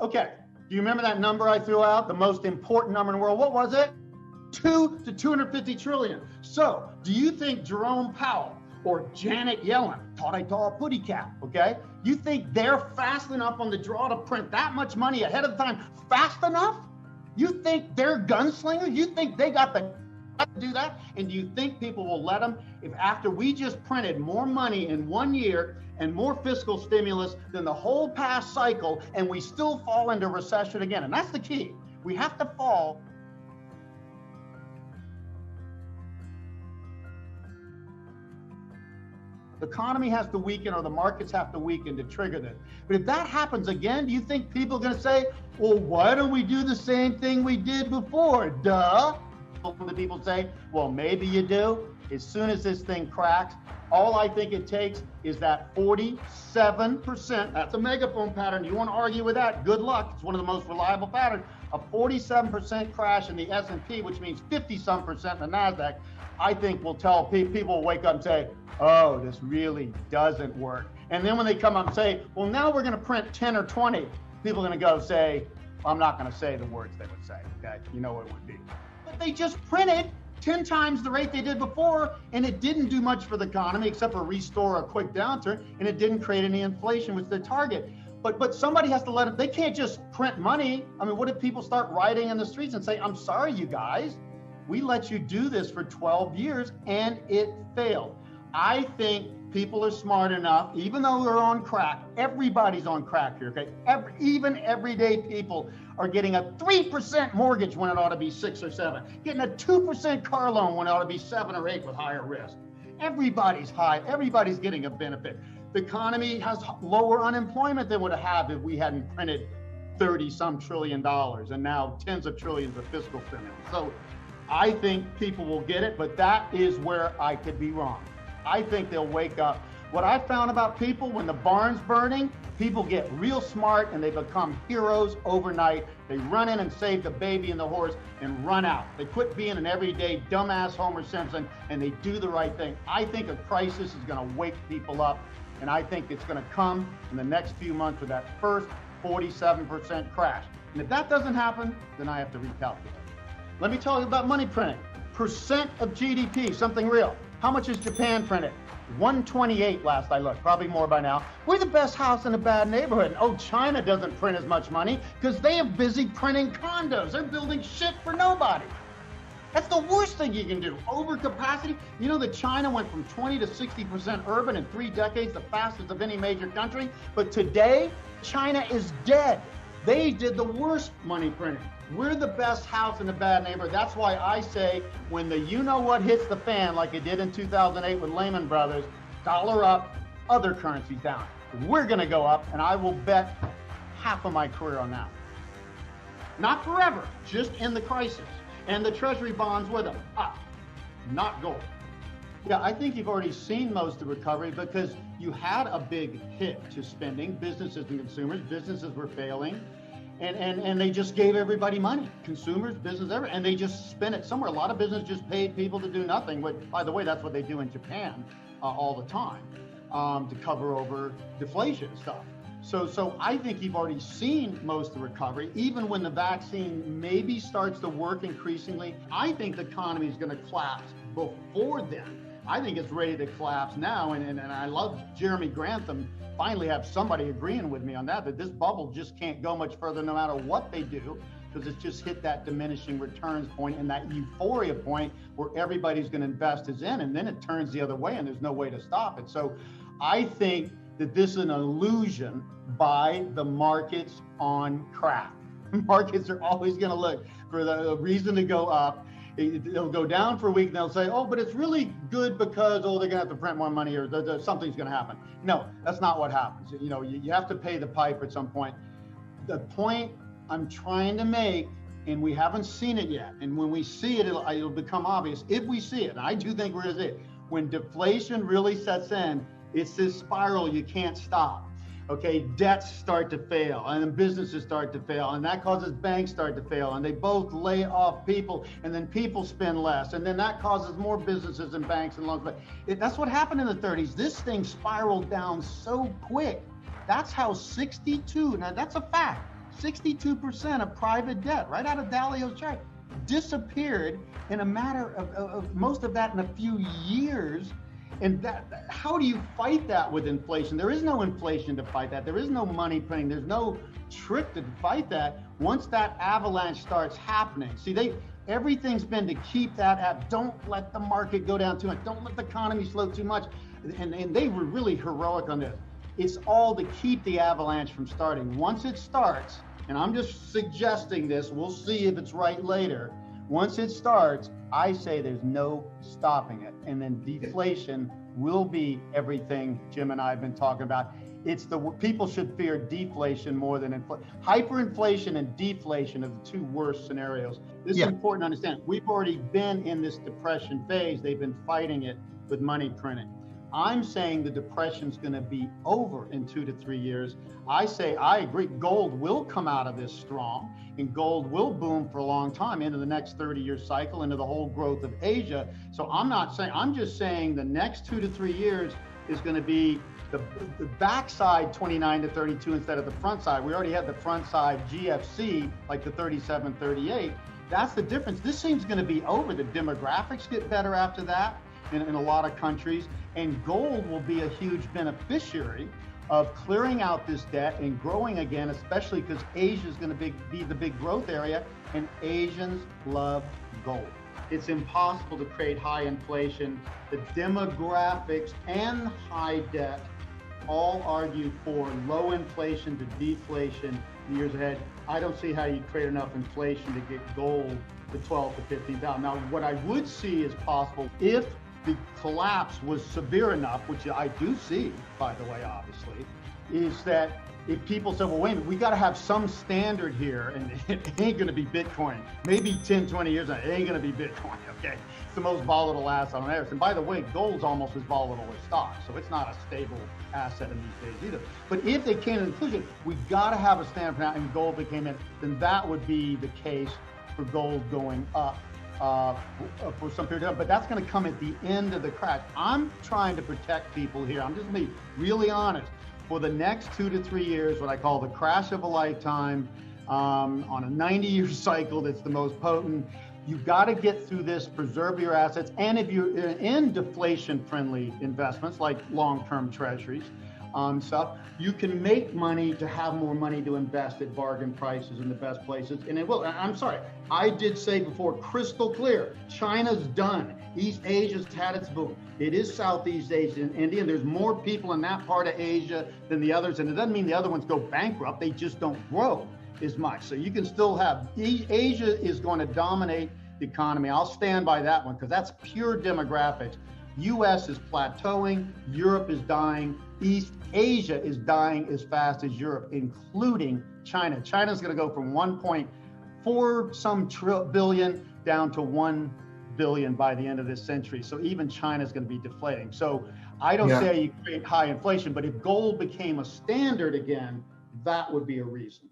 Okay, do you remember that number I threw out? The most important number in the world. What was it? 2 to 250 trillion. So, do you think Jerome Powell or Janet Yellen, thought I saw a putty cap, okay? You think they're fast enough on the draw to print that much money ahead of time fast enough? You think they're gunslingers? You think they got the to do that? And do you think people will let them? If after we just printed more money in 1 year and more fiscal stimulus than the whole past cycle, and we still fall into recession again? And that's the key. We have to fall. The economy has to weaken or the markets have to weaken to trigger this. But if that happens again, do you think people are going to say, well, why don't we do the same thing we did before? Duh. The people say, well, maybe you do. As soon as this thing cracks, all I think it takes is that 47%. That's a megaphone pattern. You want to argue with that? Good luck. It's one of the most reliable patterns. A 47% crash in the S&P, which means 50-some% in the NASDAQ, I think will tell people will wake up and say, oh, this really doesn't work. And then when they come up and say, well, now we're going to print 10 or 20, people are going to go say, I'm not going to say the words they would say. Okay, you know what it would be. But they just printed 10 times the rate they did before, and it didn't do much for the economy except for restore a quick downturn, and it didn't create any inflation, which is the target. But somebody has to let it, they can't just print money. I mean, what if people start rioting in the streets and say, I'm sorry, you guys, we let you do this for 12 years and it failed. I think people are smart enough, even though they're on crack, everybody's on crack here, okay? Even everyday people are getting a 3% mortgage when it ought to be 6 or 7, getting a 2% car loan when it ought to be 7 or 8 with higher risk. Everybody's high, everybody's getting a benefit. The economy has lower unemployment than would have had if we hadn't printed 30-some trillion and now tens of trillions of fiscal stimulus. So I think people will get it, but that is where I could be wrong. I think they'll wake up. What I found about people, when the barn's burning, people get real smart and they become heroes overnight. They run in and save the baby and the horse and run out. They quit being an everyday dumbass Homer Simpson and they do the right thing. I think a crisis is going to wake people up, and I think it's going to come in the next few months with that first 47% crash. And if that doesn't happen, then I have to recalculate. Let me tell you about money printing. Percent of GDP, something real. How much is Japan printed? 128 last I looked, probably more by now. We're the best house in a bad neighborhood. And oh, China doesn't print as much money because they are busy printing condos. They're building shit for nobody. That's the worst thing you can do. Overcapacity. You know that China went from 20 to 60% urban in 3 decades, the fastest of any major country. But today, China is dead. They did the worst money printing. We're the best house in a bad neighborhood. That's why I say when the you-know-what hits the fan, like it did in 2008 with Lehman Brothers, dollar up, other currencies down. We're going to go up, and I will bet half of my career on that. Not forever, just in the crisis. And the treasury bonds with them, up, not gold. Yeah, I think you've already seen most of the recovery because you had a big hit to spending. Businesses and consumers, businesses were failing. And they just gave everybody money, consumers, business, everything, and they just spent it somewhere. A lot of business just paid people to do nothing, which, by the way, that's what they do in Japan all the time to cover over deflation and stuff. So I think you've already seen most of the recovery, even when the vaccine maybe starts to work increasingly. I think the economy is going to collapse before then. I think it's ready to collapse now, and I love Jeremy Grantham finally have somebody agreeing with me on that this bubble just can't go much further no matter what they do, because it's just hit that diminishing returns point and that euphoria point where everybody's going to invest is in, and then it turns the other way and there's no way to stop it. So I think that this is an illusion by the markets on crack. Markets are always going to look for the reason to go up. It'll go down for a week and they'll say, oh, but it's really good because, oh, they're going to have to print more money or something's going to happen. No, that's not what happens. You know, you have to pay the pipe at some point. The point I'm trying to make, and we haven't seen it yet, and when we see it, it'll become obvious. If we see it, and I do think we're going to see it, when deflation really sets in, it's this spiral you can't stop. Okay, debts start to fail, and then businesses start to fail, and that causes banks start to fail, and they both lay off people, and then people spend less, and then that causes more businesses and banks and loans. But that's what happened in the 30s. This thing spiraled down so quick. That's how 62, now that's a fact, 62% of private debt, right out of Dalio's chart, disappeared in a matter of most of that in a few years. And that, how do you fight that with inflation? There is no inflation to fight that. There is no money printing. There's no trick to fight that. Once that avalanche starts happening, see, everything's been to keep that at, don't let the market go down too much, don't let the economy slow too much. And they were really heroic on this. It's all to keep the avalanche from starting. Once it starts, and I'm just suggesting this, we'll see if it's right later. Once it starts, I say there's no stopping it. And then deflation will be everything Jim and I have been talking about. It's people should fear deflation more than inflation. Hyperinflation and deflation are the two worst scenarios. This is important to understand. We've already been in this depression phase. They've been fighting it with money printing. I'm saying the depression's going to be over in 2 to 3 years. I say, I agree, gold will come out of this strong, and gold will boom for a long time into the next 30-year cycle, into the whole growth of Asia. So I'm just saying the next 2 to 3 years is going to be the backside 29 to 32 instead of the front side. We already had the front side GFC, like the 37, 38. That's the difference. This seems going to be over. The demographics get better after that in a lot of countries, and gold will be a huge beneficiary of clearing out this debt and growing again, especially because Asia is going to be the big growth area, and Asians love gold. It's impossible to create high inflation. The demographics and high debt all argue for low inflation to deflation in the years ahead. I don't see how you create enough inflation to get gold to 12 to 15,000. Now, what I would see is possible if the collapse was severe enough, which I do see, by the way, obviously, is that if people say, well, wait a minute, we got to have some standard here, and it ain't going to be Bitcoin. Maybe 10, 20 years, it ain't going to be Bitcoin, okay? It's the most volatile asset on earth. And by the way, gold's almost as volatile as stock, so it's not a stable asset in these days either. But if they came to the conclusion, we got to have a standard for now, and gold became in, then that would be the case for gold going up for some period of time, but that's going to come at the end of the crash. I'm trying to protect people here. I'm just being really honest. For the next 2 to 3 years, what I call the crash of a lifetime, on a 90-year cycle that's the most potent, you've got to get through this, preserve your assets, and if you're in deflation-friendly investments like long-term treasuries, stuff, you can make money to have more money to invest at bargain prices in the best places, and it will. I'm sorry, I did say before, crystal clear, China's done. East Asia's had its boom. It is Southeast Asia and India, and there's more people in that part of Asia than the others, and it doesn't mean the other ones go bankrupt, they just don't grow as much. So you can still have, Asia is going to dominate the economy. I'll stand by that one because that's pure demographics. US is plateauing, Europe is dying, East Asia is dying as fast as Europe, including China. China's going to go from 1.4 some billion down to 1 billion by the end of this century. So even China's going to be deflating. So I don't say you create high inflation, but if gold became a standard again, that would be a reason.